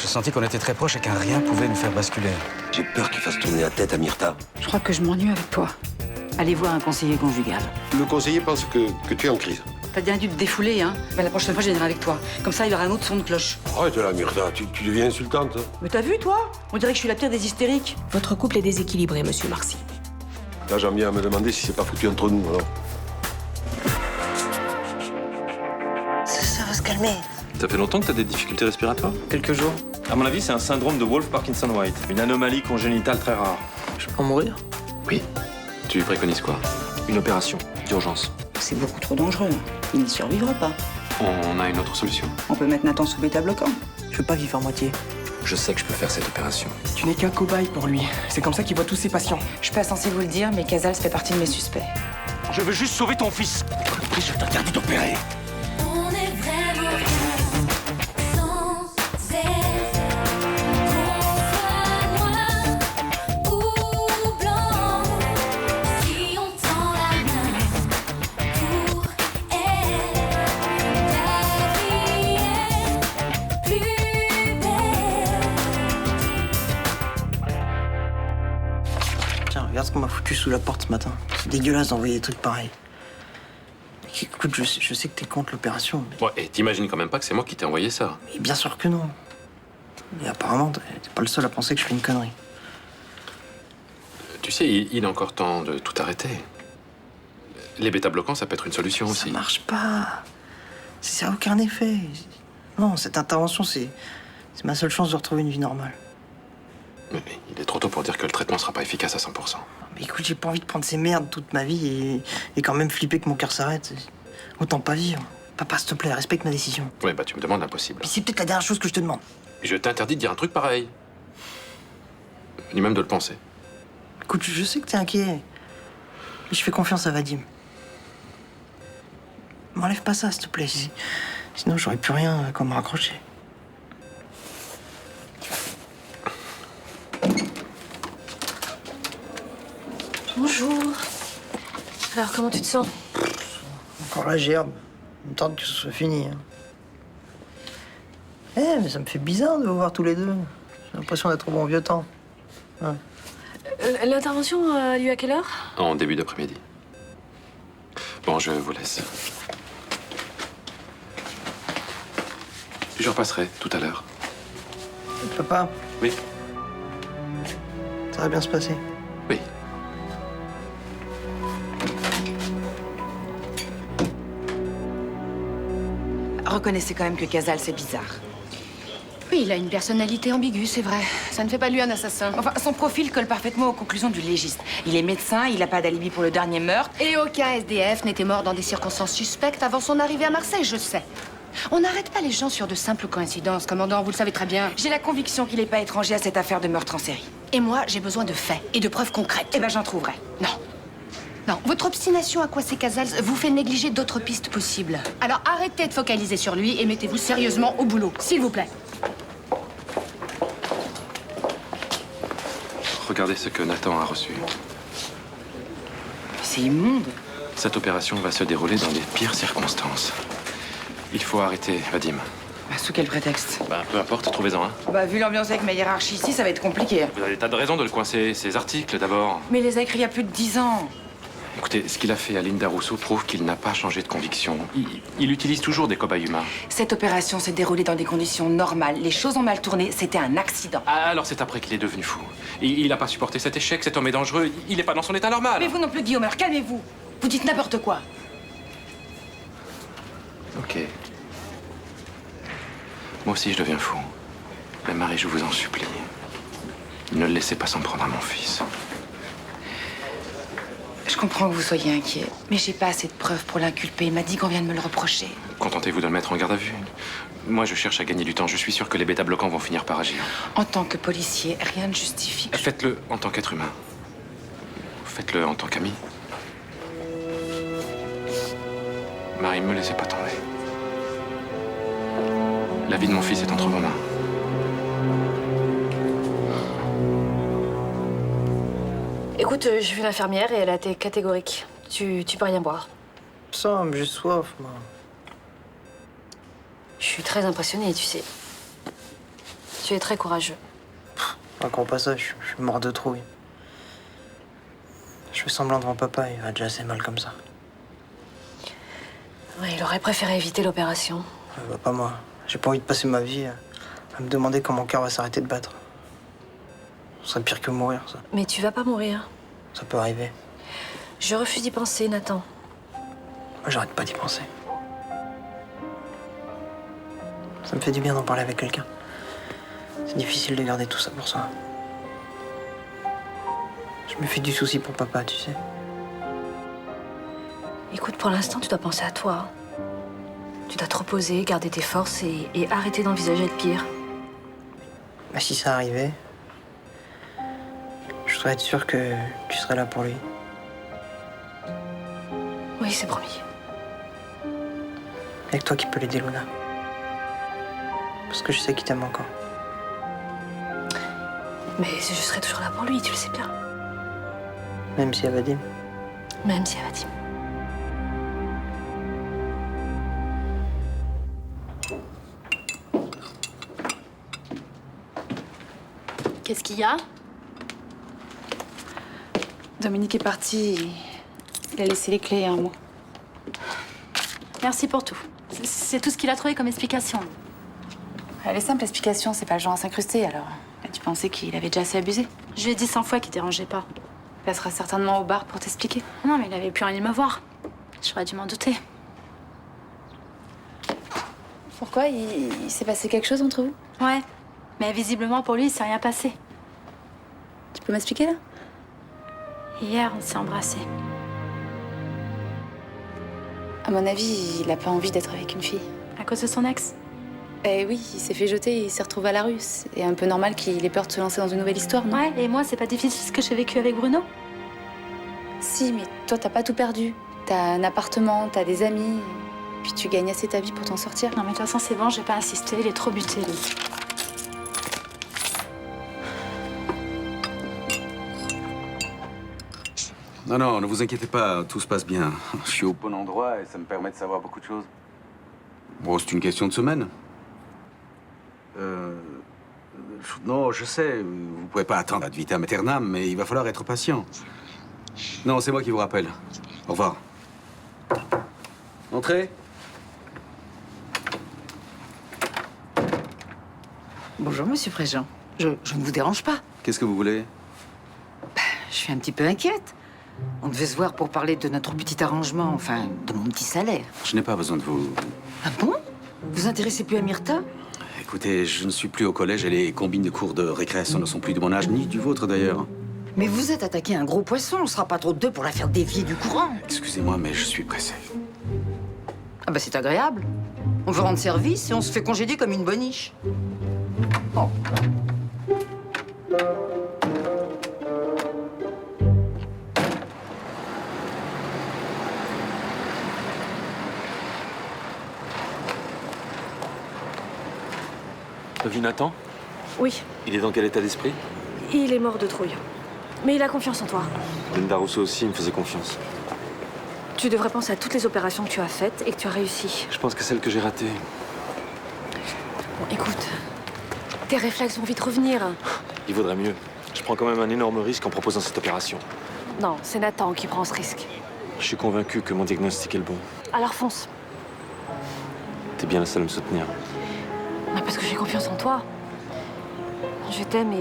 senti qu'on était très proches et qu'un rien pouvait nous faire basculer. J'ai peur qu'il fasse tourner la tête à Myrta. Je crois que je m'ennuie avec toi. Allez voir un conseiller conjugal. Le conseiller pense que tu es en crise. T'as bien dû te défouler, hein. Ben, la prochaine fois, je viendrai avec toi. Comme ça, il y aura un autre son de cloche. Arrête là, Myrta, tu deviens insultante. Hein. Mais t'as vu, toi? On dirait que je suis la pire des hystériques. Votre couple est déséquilibré, monsieur Marcy. Là, j'en viens à me demander si c'est pas foutu entre nous, alors. Ça va se calmer. Ça fait longtemps que t'as des difficultés respiratoires? Quelques jours. À mon avis, c'est un syndrome de Wolff-Parkinson-White, une anomalie congénitale très rare. Je peux en mourir? Oui. Tu lui préconises quoi? Une opération d'urgence. C'est beaucoup trop dangereux. Il ne survivra pas. On a une autre solution. On peut mettre Nathan sous bêta-bloquant. Je veux pas vivre à moitié. Je sais que je peux faire cette opération. Tu n'es qu'un cobaye pour lui. C'est comme ça qu'il voit tous ses patients. Je suis pas censée vous le dire, mais Casals fait partie de mes suspects. Je veux juste sauver ton fils. Compris, je t'interdis d'opérer. On est vraiment bien, sans cesse. Qu'on soit noir ou blanc, si on tend la main pour elle, la vie est plus belle. Tiens, regarde ce qu'on m'a foutu sous la porte ce matin. C'est dégueulasse d'envoyer des trucs pareils. Écoute, je sais que t'es contre l'opération, mais... Ouais, et t'imagines quand même pas que c'est moi qui t'ai envoyé ça. mais bien sûr que non. Et apparemment, t'es pas le seul à penser que je fais une connerie. Tu sais, il est encore temps de tout arrêter. Les bêta-bloquants, ça peut être une solution Ça aussi. marche pas. Ça a aucun effet. Non, cette intervention, c'est ma seule chance de retrouver une vie normale. Mais il est trop tôt pour dire que le traitement sera pas efficace à 100%. Mais écoute, j'ai pas envie de prendre ces merdes toute ma vie et quand même flipper que mon cœur s'arrête. Autant pas vivre. Papa, s'il te plaît, respecte ma décision. Ouais, bah tu me demandes l'impossible. Puis c'est peut-être la dernière chose que je te demande. Je t'interdis de dire un truc pareil. Ni même de le penser. Écoute, je sais que t'es inquiet. Mais je fais confiance à Vadim. M'enlève pas ça, s'il te plaît. Sinon, j'aurais plus rien à quoi me raccrocher. Bonjour. Alors, comment tu te sens? Encore la gerbe. Il me tarde que ce soit fini. Hein. Eh, mais ça me fait bizarre de vous voir tous les deux. J'ai l'impression d'être au bon vieux temps. Ouais. L'intervention a lieu à quelle heure? En début d'après-midi. Bon, je vous laisse. Je repasserai tout à l'heure. Papa, Oui, ça va bien se passer. oui. Reconnaissez quand même que Casals, c'est bizarre. Oui, il a une personnalité ambiguë, c'est vrai. Ça ne fait pas lui un assassin. Enfin, son profil colle parfaitement aux conclusions du légiste. Il est médecin, il n'a pas d'alibi pour le dernier meurtre. Et aucun SDF n'était mort dans des circonstances suspectes avant son arrivée à Marseille, je sais. On n'arrête pas les gens sur de simples coïncidences, commandant, vous le savez très bien. J'ai la conviction qu'il n'est pas étranger à cette affaire de meurtre en série. Et moi, j'ai besoin de faits et de preuves concrètes. Eh ben, j'en trouverai. Non. Non, votre obstination à quoi c'est Casals vous fait négliger d'autres pistes possibles. Alors arrêtez de focaliser sur lui et mettez-vous sérieusement au boulot, s'il vous plaît. Regardez ce que Nathan a reçu. C'est immonde. Cette opération va se dérouler dans les pires circonstances. Il faut arrêter Vadim. Bah, sous quel prétexte? Bah, peu importe, trouvez-en un. Bah, vu l'ambiance avec ma hiérarchie ici, ça va être compliqué. Vous avez des tas de raisons de le coincer. Ses articles, d'abord. Mais il les a écrits il y a plus de 10 ans. Écoutez, ce qu'il a fait à Linda Rousseau prouve qu'il n'a pas changé de conviction. Il utilise toujours des cobayes humains. Cette opération s'est déroulée dans des conditions normales. Les choses ont mal tourné, c'était un accident. Ah, alors c'est après qu'il est devenu fou. Il n'a pas supporté cet échec, cet homme est dangereux. Il n'est pas dans son état normal. Mais vous non plus, Guillaume, alors calmez-vous. Vous dites n'importe quoi. Ok. Moi aussi, je deviens fou. Mais Marie, je vous en supplie, ne le laissez pas s'en prendre à mon fils. Je comprends que vous soyez inquiet, mais j'ai pas assez de preuves pour l'inculper. Il m'a dit qu'on vient de me le reprocher. Contentez-vous de le mettre en garde à vue. Moi, je cherche à gagner du temps. Je suis sûr que les bêta-bloquants vont finir par agir. En tant que policier, rien ne justifie que... Faites-le en tant qu'être humain. Faites-le en tant qu'ami. Marie, ne me laissez pas tomber. La vie de mon fils est entre vos mains. Écoute, j'ai vu l'infirmière et elle a été catégorique. Tu peux rien boire. Ça, mais j'ai soif, moi. Je suis très impressionnée, tu sais. Tu es très courageux. Encore pas ça, je suis mort de trouille. Je fais semblant devant papa, il va déjà assez mal comme ça. Ouais, il aurait préféré éviter l'opération. Bah, pas moi. J'ai pas envie de passer ma vie à me demander quand mon cœur va s'arrêter de battre. Ce serait pire que mourir, ça. Mais tu vas pas mourir. Ça peut arriver. Je refuse d'y penser, Nathan. Moi, j'arrête pas d'y penser. Ça me fait du bien d'en parler avec quelqu'un. C'est difficile de garder tout ça pour soi. Je me fais du souci pour papa, tu sais. Écoute, pour l'instant, tu dois penser à toi. Tu dois te reposer, garder tes forces et arrêter d'envisager le pire. Bah, si ça arrivait, je voudrais être sûr que tu serais là pour lui. Oui, c'est promis. Avec toi qui peux l'aider, Luna. Parce que je sais qu'il t'aime encore. Mais je serai toujours là pour lui, tu le sais bien. Même si elle va dire. Même si elle va dire. Qu'est-ce qu'il y a? Dominique est parti. Il a laissé les clés à un mot. Merci pour tout. C'est tout ce qu'il a trouvé comme explication. Elle est simple, l'explication, c'est pas le genre à s'incruster, alors. Tu pensais qu'il avait déjà assez abusé? Je lui ai dit 100 fois qu'il dérangeait pas. Il passera certainement au bar pour t'expliquer. Non, mais il avait plus envie de me voir. J'aurais dû m'en douter. Pourquoi? Il s'est passé quelque chose entre vous? Ouais. Mais visiblement, pour lui, il s'est rien passé. Tu peux m'expliquer, là? Hier, on s'est embrassés. À mon avis, il a pas envie d'être avec une fille. À cause de son ex? Eh oui, il s'est fait jeter et il s'est retrouvé à la rue. C'est un peu normal qu'il ait peur de se lancer dans une nouvelle histoire, non? Ouais, et moi, c'est pas difficile ce que j'ai vécu avec Bruno. Si, mais toi, t'as pas tout perdu. T'as un appartement, t'as des amis, puis tu gagnes assez ta vie pour t'en sortir. Non, mais de toute façon, c'est bon, j'ai pas insisté. Il est trop buté, lui. Non, non, ne vous inquiétez pas, tout se passe bien. Je suis au bon endroit et ça me permet de savoir beaucoup de choses. Bon, c'est une question de semaine. Non, je sais, vous pouvez pas attendre ad vitam aeternam, mais il va falloir être patient. Non, c'est moi qui vous rappelle. Au revoir. Entrez. Bonjour, monsieur Préjean. Je ne vous dérange pas. Qu'est-ce que vous voulez? Je suis un petit peu inquiète. On devait se voir pour parler de notre petit arrangement, enfin, de mon petit salaire. Je n'ai pas besoin de vous. Ah bon? Vous intéressez plus à Myrtha? Écoutez, je ne suis plus au collège et les combines de cours de récréation ne sont plus de mon âge, ni du vôtre d'ailleurs. Mais vous êtes attaqué à un gros poisson, on sera pas trop deux pour la faire dévier du courant. Excusez-moi, mais je suis pressé. Ah bah c'est agréable. On veut rendre service et on se fait congédier comme une boniche. Oh. T'as vu Nathan? Oui, Il est dans quel état d'esprit? il est mort de trouille. Mais il a confiance en toi. Linda Rousseau aussi me faisait confiance. Tu devrais penser à toutes les opérations que tu as faites et que tu as réussi. Je pense que celle que j'ai ratée. Bon, écoute, tes réflexes vont vite revenir. Il vaudrait mieux. Je prends quand même un énorme risque en proposant cette opération. Non, c'est Nathan qui prend ce risque. Je suis convaincu que mon diagnostic est le bon. Alors fonce. T'es bien la seule à me soutenir. Mais parce que j'ai confiance en toi. Je t'aime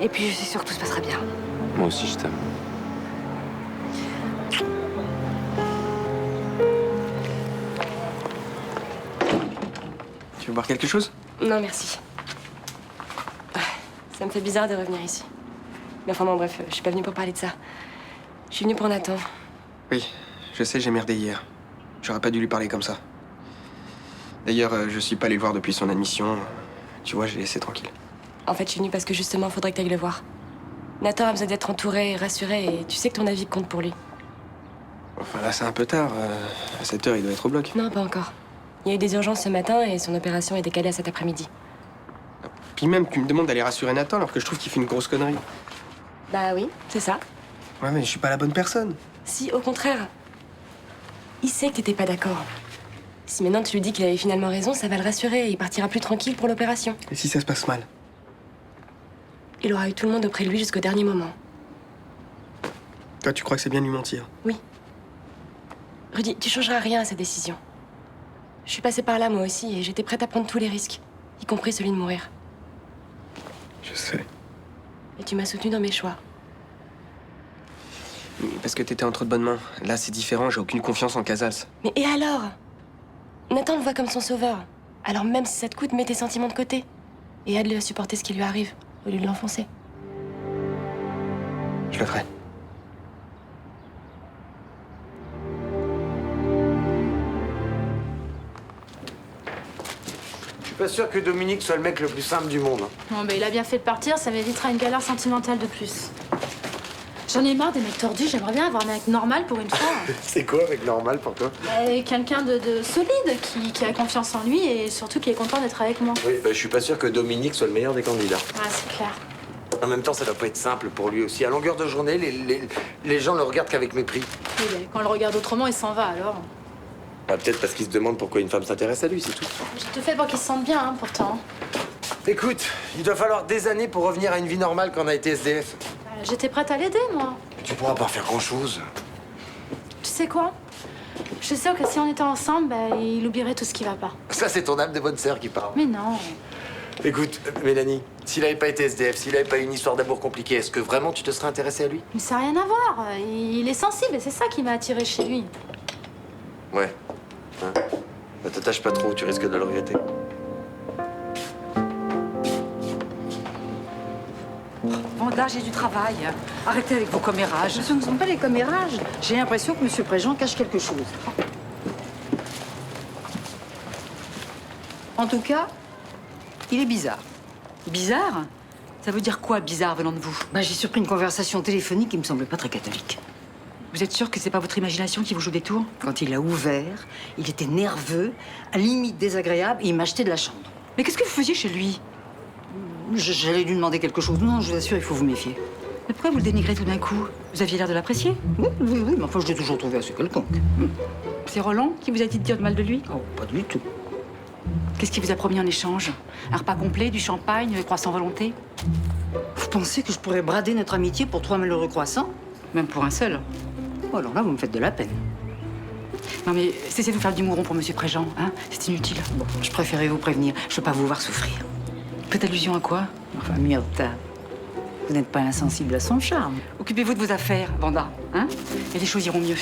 et puis je suis sûre que tout se passera bien. Moi aussi, je t'aime. Tu veux boire quelque chose? Non, merci. Ça me fait bizarre de revenir ici. Mais enfin, bon, bref, je suis pas venue pour parler de ça. Je suis venue pour Nathan. Oui, je sais, j'ai merdé hier. J'aurais pas dû lui parler comme ça. D'ailleurs, je suis pas allé le voir depuis son admission. Tu vois, j'ai laissé tranquille. En fait, je suis venue parce que justement, faudrait que t'ailles le voir. Nathan a besoin d'être entouré, rassuré, et tu sais que ton avis compte pour lui. Enfin, là, c'est un peu tard. À 7 heures, il doit être au bloc. Non, pas encore. Il y a eu des urgences ce matin et son opération est décalée à cet après-midi. Puis même, tu me demandes d'aller rassurer Nathan alors que je trouve qu'il fait une grosse connerie. Bah oui, c'est ça. Ouais, mais je suis pas la bonne personne. Si, au contraire. Il sait que t'étais pas d'accord. Si maintenant tu lui dis qu'il avait finalement raison, ça va le rassurer et il partira plus tranquille pour l'opération. Et si ça se passe mal? Il aura eu tout le monde auprès de lui jusqu'au dernier moment. Toi, tu crois que c'est bien de lui mentir? Oui. Rudy, tu changeras rien à sa décision. Je suis passée par là, moi aussi, et j'étais prête à prendre tous les risques, y compris celui de mourir. Je sais. Et tu m'as soutenue dans mes choix. Parce que t'étais en trop de bonnes mains. Là, c'est différent, j'ai aucune confiance en Casals. Mais et alors? Nathan le voit comme son sauveur. Alors même si ça te coûte, mets tes sentiments de côté. Et aide-le à supporter ce qui lui arrive, au lieu de l'enfoncer. Je le ferai. Je suis pas sûr que Dominique soit le mec le plus simple du monde. Bon, ben, il a bien fait de partir, ça m'évitera une galère sentimentale de plus. J'en ai marre des mecs tordus, j'aimerais bien avoir un mec normal pour une fois. C'est quoi avec normal pour toi? Quelqu'un de solide, qui a confiance en lui et surtout qui est content d'être avec moi. Oui, bah, je suis pas sûr que Dominique soit le meilleur des candidats. Ah, c'est clair. En même temps, ça doit pas être simple pour lui aussi. À longueur de journée, les gens le regardent qu'avec mépris. Oui, ben, quand on le regarde autrement, il s'en va alors. Bah, peut-être parce qu'il se demande pourquoi une femme s'intéresse à lui, c'est tout. Je te fais pour qu'il se sente bien, hein, pourtant. Écoute, il doit falloir des années pour revenir à une vie normale quand on a été SDF. J'étais prête à l'aider, moi. Tu pourras pas faire grand-chose. Tu sais quoi? Je suis sûre que si on était ensemble, ben, il oublierait tout ce qui va pas. Ça, c'est ton âme de bonne sœur qui parle. Mais non. Écoute, Mélanie, s'il avait pas été SDF, s'il avait pas eu une histoire d'amour compliquée, est-ce que vraiment tu te serais intéressée à lui? Mais ça n'a rien à voir. Il est sensible et c'est ça qui m'a attirée chez lui. Ouais. Hein? Bah, t'attaches pas trop, tu risques de le regretter. Vanda, j'ai du travail. Arrêtez avec vos commérages. Ce ne sont pas les commérages. J'ai l'impression que M. Préjean cache quelque chose. En tout cas, il est bizarre. Bizarre? Ça veut dire quoi, bizarre, venant de vous? J'ai surpris une conversation téléphonique qui me semblait pas très catholique. Vous êtes sûr que c'est pas votre imagination qui vous joue des tours? Quand il a ouvert, il était nerveux, à limite désagréable, et il m'a acheté de la chambre. Mais qu'est-ce que vous faisiez chez lui? J'allais lui demander quelque chose. Non, je vous assure, il faut vous méfier. Mais pourquoi vous le dénigrez tout d'un coup? Vous aviez l'air de l'apprécier? Oui, mais enfin, je l'ai toujours trouvé assez quelconque. C'est Roland qui vous a dit de dire de mal de lui? Oh, pas du tout. Qu'est-ce qu'il vous a promis en échange? Un repas complet, du champagne, des croissants volonté? Vous pensez que je pourrais brader notre amitié pour 3 malheureux croissants? Même pour un seul? Oh, alors là, vous me faites de la peine. Non, mais cessez de vous faire du mouron pour M. Préjean, hein? C'est inutile. Bon, je préférais vous prévenir. Je veux pas vous voir souffrir. Faites allusion à quoi? Enfin, Myrtha, vous n'êtes pas insensible à son charme. Occupez-vous de vos affaires, Vanda, hein? Et les choses iront mieux.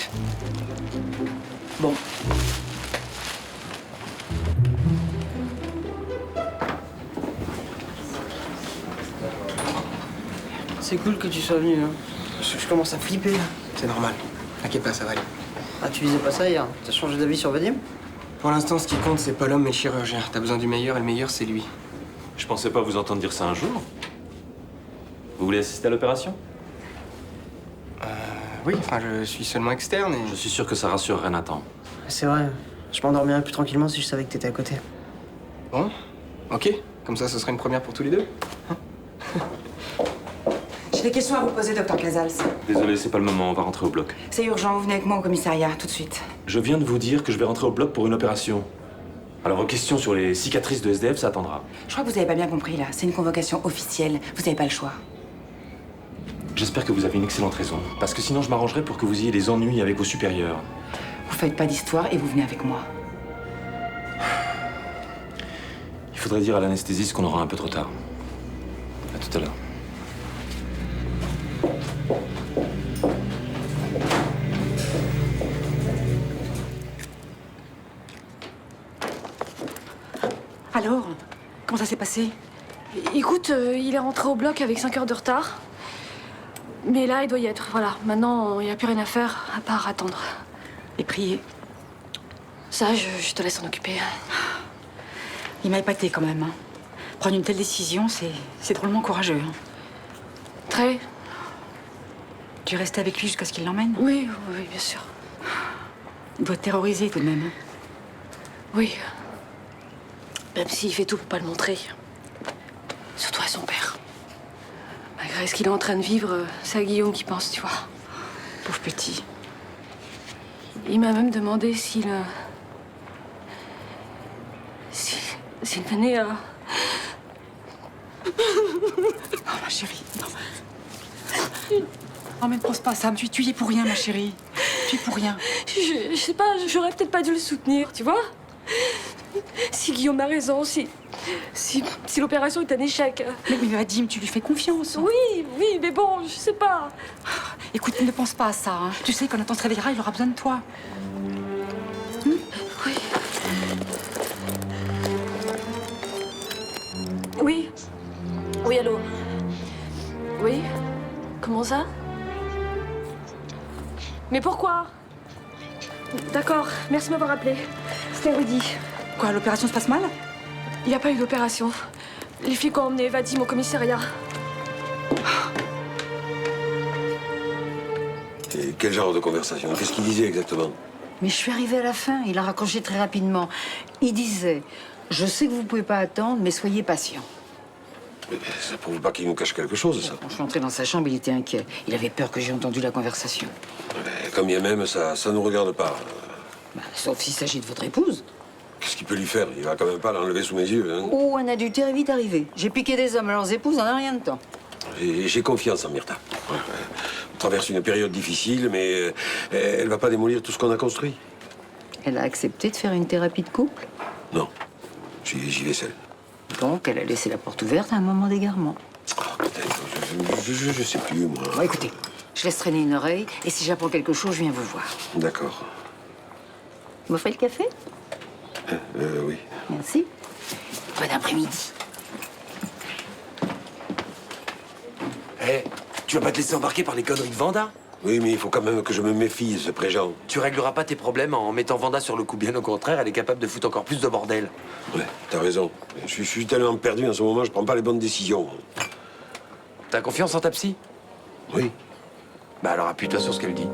Bon. C'est cool que tu sois venu, hein. Je commence à flipper, là. C'est normal. T'inquiète pas, ça va aller. Ah, tu disais pas ça hier? T'as changé d'avis sur Vadim? Pour l'instant, ce qui compte, c'est pas l'homme, mais le chirurgien. T'as besoin du meilleur, et le meilleur, c'est lui. Je pensais pas vous entendre dire ça un jour. Vous voulez assister à l'opération? Oui, enfin, je suis seulement externe et... Je suis sûr que ça rassurerait Nathan. C'est vrai. Je m'endormirais plus tranquillement si je savais que t'étais à côté. Bon, ok. Comme ça, ce serait une première pour tous les deux. J'ai des questions à vous poser, docteur Casals. Désolé, c'est pas le moment, on va rentrer au bloc. C'est urgent, vous venez avec moi au commissariat, tout de suite. Je viens de vous dire que je vais rentrer au bloc pour une opération. Alors vos questions sur les cicatrices de SDF, ça attendra. Je crois que vous avez pas bien compris, là. C'est une convocation officielle. Vous n'avez pas le choix. J'espère que vous avez une excellente raison. Parce que sinon, je m'arrangerai pour que vous ayez des ennuis avec vos supérieurs. Vous faites pas d'histoire et vous venez avec moi. Il faudrait dire à l'anesthésiste qu'on aura un peu trop tard. À tout à l'heure. Alors, comment ça s'est passé? Écoute, il est rentré au bloc avec 5 heures de retard. Mais là, il doit y être. Voilà, maintenant, il n'y a plus rien à faire à part attendre. Et prier. Ça, je te laisse en occuper. Il m'a épaté quand même. Hein. Prendre une telle décision, c'est drôlement courageux. Hein. Très. Tu es resté avec lui jusqu'à ce qu'il l'emmène? Oui, oui, bien sûr. Il doit te terroriser tout de même. Hein. Oui. Même s'il fait tout pour pas le montrer. Surtout à son père. Malgré ce qu'il est en train de vivre, c'est à Guillaume qui pense, tu vois. Pauvre petit. Il m'a même demandé s'il venait à... Oh ma chérie, non. Non, mais ne pense pas à ça. Tu y es pour rien, ma chérie. Tu y es pour rien. Je sais pas, j'aurais peut-être pas dû le soutenir, tu vois? Si Guillaume a raison, si l'opération est un échec. Mais Vadim, tu lui fais confiance. Oui, mais bon, je sais pas. Écoute, ne pense pas à ça. Hein. Tu sais, quand Nathan se réveillera, il aura besoin de toi. Oui. Oui, allô? Oui? Comment ça? Mais pourquoi? D'accord, merci de m'avoir appelé. C'était Rudy. Quoi, l'opération se passe mal? Il n'y a pas eu d'opération. Les filles ont emmené Vadim au commissariat. Et quel genre de conversation? Qu'est-ce qu'il disait exactement? Mais je suis arrivée à la fin, il a raccroché très rapidement. Il disait, je sais que vous pouvez pas attendre, mais soyez patient. Mais ça prouve pas qu'il nous cache quelque chose, ça. Quand je suis entrée dans sa chambre, il était inquiet. Il avait peur que j'ai entendu la conversation. Mais comme bien même, ça nous regarde pas. Bah, sauf s'il s'agit de votre épouse. Qu'est-ce qu'il peut lui faire? Il va quand même pas l'enlever sous mes yeux, hein. Oh, un adultère est vite arrivé. J'ai piqué des hommes à leurs épouses en un rien de temps. J'ai confiance en Myrta. On traverse une période difficile, mais elle va pas démolir tout ce qu'on a construit. Elle a accepté de faire une thérapie de couple. Non, j'y vais seul. Donc, elle a laissé la porte ouverte à un moment d'égarement. Oh, je sais plus, moi. Bon, écoutez, je laisse traîner une oreille, et si j'apprends quelque chose, je viens vous voir. D'accord. Vous m'offrez le café? Oui. Merci. Bon après-midi. Hé, tu vas pas te laisser embarquer par les conneries de Vanda? Oui, mais il faut quand même que je me méfie, ce Préjean. Tu régleras pas tes problèmes en mettant Vanda sur le coup. Bien au contraire, elle est capable de foutre encore plus de bordel. Ouais, t'as raison. Je suis tellement perdu en ce moment, je prends pas les bonnes décisions. T'as confiance en ta psy? Oui. Bah alors appuie-toi sur ce qu'elle dit.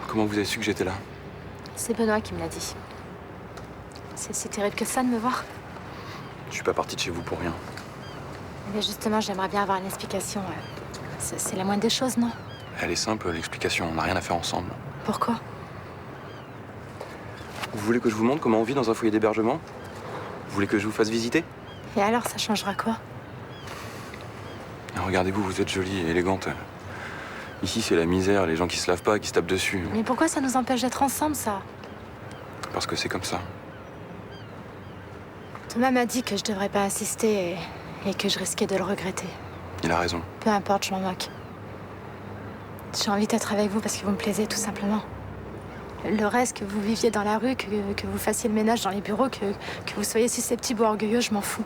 Comment vous avez su que j'étais là? C'est Benoît qui me l'a dit. C'est si terrible que ça de me voir. Je suis pas parti de chez vous pour rien. Mais justement, j'aimerais bien avoir une explication. C'est la moindre des choses, non? Elle est simple, l'explication. On n'a rien à faire ensemble. Pourquoi? Vous voulez que je vous montre comment on vit dans un foyer d'hébergement? Vous voulez que je vous fasse visiter? Et alors, ça changera quoi? Regardez-vous, vous êtes jolie et élégante. Ici, c'est la misère, les gens qui se lavent pas, qui se tapent dessus. Mais pourquoi ça nous empêche d'être ensemble, ça? Parce que c'est comme ça. Thomas m'a dit que je devrais pas insister et que je risquais de le regretter. Il a raison. Peu importe, je m'en moque. J'ai envie d'être avec vous parce que vous me plaisez, tout simplement. Le reste, que vous viviez dans la rue, que vous fassiez le ménage dans les bureaux, que vous soyez susceptible ou orgueilleux, je m'en fous.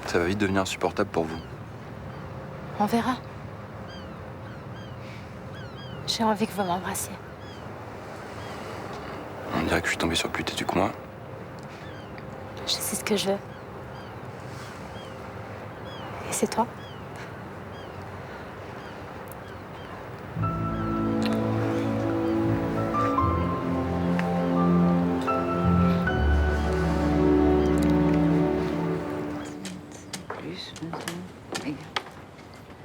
Ça va vite devenir insupportable pour vous. On verra. J'ai envie que vous m'embrassiez. On dirait que je suis tombé sur plus têtu que moi. Je sais ce que je veux. Et c'est toi?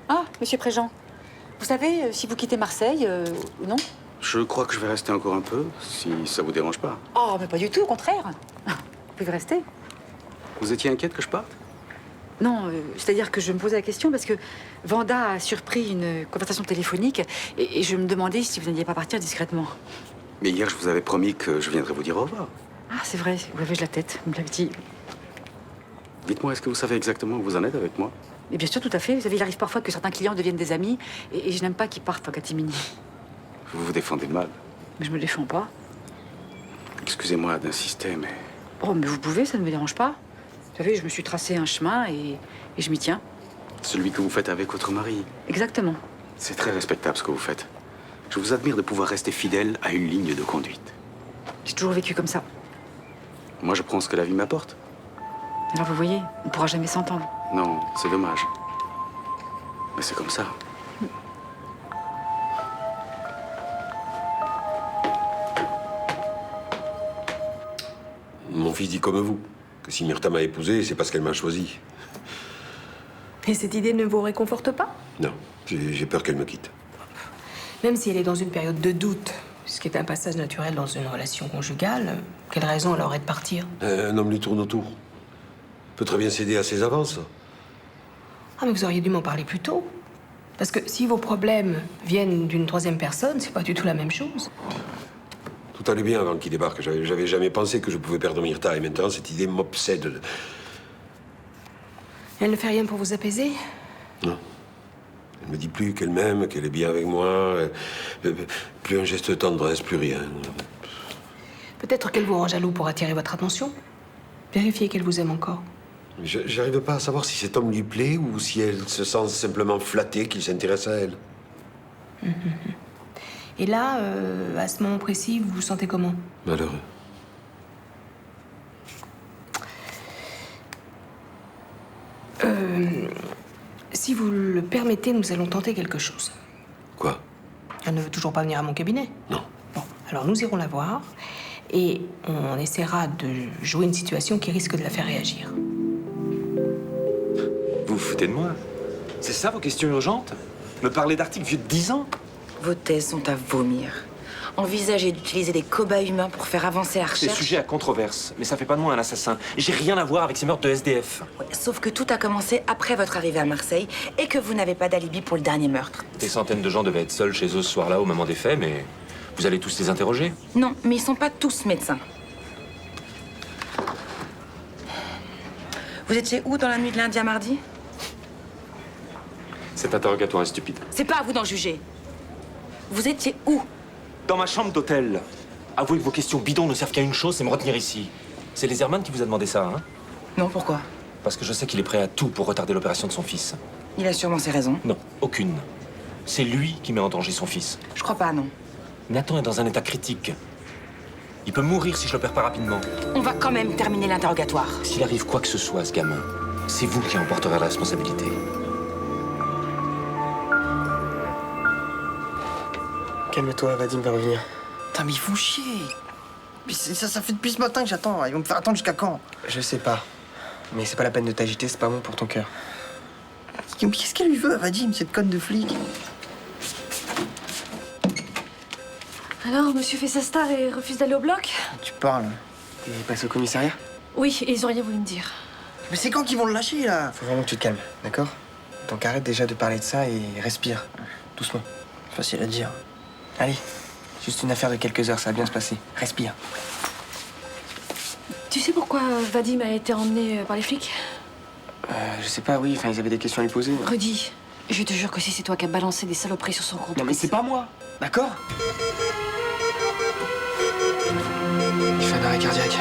Ah, monsieur Préjean, vous savez si vous quittez Marseille ou non? Je crois que je vais rester encore un peu, si ça vous dérange pas. Oh, mais pas du tout, au contraire. Vous pouvez rester. Vous étiez inquiète que je parte? Non, c'est-à-dire que je me posais la question parce que Vanda a surpris une conversation téléphonique et je me demandais si vous n'alliez pas partir discrètement. Mais hier, je vous avais promis que je viendrais vous dire au revoir. Ah, c'est vrai, vous l'avez la tête, vous me l'avez dit. Dites-moi, est-ce que vous savez exactement où vous en êtes avec moi? Et bien sûr, tout à fait. Vous savez, il arrive parfois que certains clients deviennent des amis et je n'aime pas qu'ils partent en catimini. Vous vous défendez mal. Mais je me défends pas. Excusez-moi d'insister, mais... Oh, mais vous pouvez, ça ne me dérange pas. Vous savez, je me suis tracé un chemin et je m'y tiens. Celui que vous faites avec votre mari. Exactement. C'est très respectable ce que vous faites. Je vous admire de pouvoir rester fidèle à une ligne de conduite. J'ai toujours vécu comme ça. Moi, je prends ce que la vie m'apporte. Alors vous voyez, on ne pourra jamais s'entendre. Non, c'est dommage. Mais c'est comme ça. fils dit comme vous, que si Myrtha m'a épousé, c'est parce qu'elle m'a choisi. Et cette idée ne vous réconforte pas? Non, j'ai peur qu'elle me quitte. Même si elle est dans une période de doute, ce qui est un passage naturel dans une relation conjugale, quelle raison elle aurait de partir? Un homme lui tourne autour. Peut très bien céder à ses avances. Ah, mais vous auriez dû m'en parler plus tôt. Parce que si vos problèmes viennent d'une troisième personne, c'est pas du tout la même chose. Tout allait bien avant qu'il débarque. J'avais jamais pensé que je pouvais perdre Myrtha. Et maintenant, cette idée m'obsède. Elle ne fait rien pour vous apaiser? Non. Elle me dit plus qu'elle m'aime, qu'elle est bien avec moi. Plus un geste de tendresse, plus rien. Peut-être qu'elle vous rend jaloux pour attirer votre attention. Vérifiez qu'elle vous aime encore. J'arrive pas à savoir si cet homme lui plaît ou si elle se sent simplement flattée qu'il s'intéresse à elle. Et là, à ce moment précis, vous vous sentez comment? Malheureux. Si vous le permettez, nous allons tenter quelque chose. Quoi? Elle ne veut toujours pas venir à mon cabinet? Non. Bon, alors nous irons la voir et on essaiera de jouer une situation qui risque de la faire réagir. Vous vous foutez de moi? C'est ça vos questions urgentes? Me parler d'articles vieux de 10 ans? Vos thèses sont à vomir. Envisagez d'utiliser des cobayes humains pour faire avancer la C'est recherche. sujet à controverse, mais ça fait pas de moi un assassin. Et j'ai rien à voir avec ces meurtres de SDF. Ouais, sauf que tout a commencé après votre arrivée à Marseille et que vous n'avez pas d'alibi pour le dernier meurtre. Des centaines de gens devaient être seuls chez eux ce soir-là au moment des faits, mais vous allez tous les interroger? Non, mais ils sont pas tous médecins. Vous étiez où dans la nuit de lundi à mardi? Cet interrogatoire est stupide. C'est pas à vous d'en juger. Vous étiez où? Dans ma chambre d'hôtel. Avouez que vos questions bidons ne servent qu'à une chose, c'est me retenir ici. C'est les Hermann qui vous a demandé ça, hein? Non, pourquoi? Parce que je sais qu'il est prêt à tout pour retarder l'opération de son fils. Il a sûrement ses raisons. Non, aucune. C'est lui qui met en danger son fils. Je crois pas, non. Nathan est dans un état critique. Il peut mourir si je l'opère pas rapidement. On va quand même terminer l'interrogatoire. S'il arrive quoi que ce soit à ce gamin, c'est vous qui en porterez la responsabilité. Calme-toi, Vadim va revenir. Putain, mais ils font chier. Puis ça fait depuis ce matin que j'attends. Ils vont me faire attendre jusqu'à quand? Je sais pas. Mais c'est pas la peine de t'agiter, c'est pas bon pour ton cœur. Qu'est-ce qu'elle lui veut à Vadim, cette conne de flic? Alors, monsieur fait sa star et refuse d'aller au bloc? Tu parles. T'es passé au commissariat? Oui, et ils ont rien voulu me dire. Mais c'est quand qu'ils vont le lâcher, là? Faut vraiment que tu te calmes, d'accord? Donc arrête déjà de parler de ça et respire. Doucement. Facile à dire. Allez, juste une affaire de quelques heures, ça va bien se passer. Respire. Tu sais pourquoi Vadim a été emmené par les flics? Je sais pas, oui, enfin, ils avaient des questions à lui poser. Rudy, je te jure que si c'est toi qui as balancé des saloperies sur son compte. Non, mais c'est pas moi, d'accord? Il fait un arrêt cardiaque.